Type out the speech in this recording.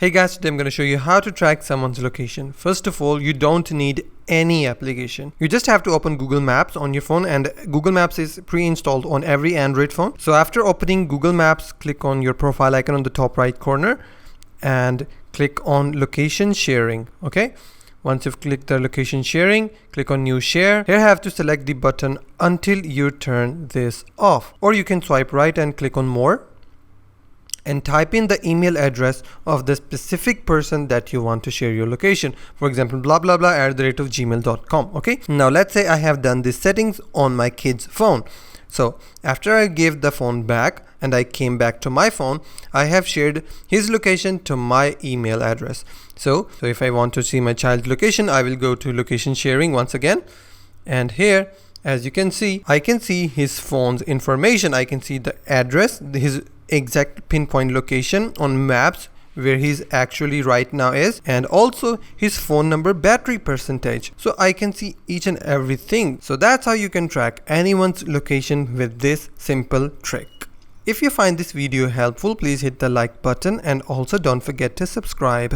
Hey guys, today I'm going to show you how to track someone's location. First of all, you don't need any application. You just have to open Google Maps on your phone, and Google Maps is pre-installed on every Android phone. So after opening Google Maps, click on your profile icon on the top right corner and click on location sharing. Okay. Once you've clicked the location sharing, click on new share. Here you have to select the button until you turn this off, or you can swipe right and click on more and type in the email address of the specific person that you want to share your location. For example, blah blah blah @gmail.com. Okay, now let's say I have done these settings on my kid's phone. So after I gave the phone back and I came back to my phone, I have shared his location to my email address. So if I want to see my child's location, I will go to location sharing once again, and here, as you can see, I can see his phone's information. I can see the address, his exact pinpoint location on maps where he's actually right now is, and also his phone number, battery percentage. So I can see each and everything. So that's how you can track anyone's location with this simple trick. If you find this video helpful, please hit the like button and also don't forget to subscribe.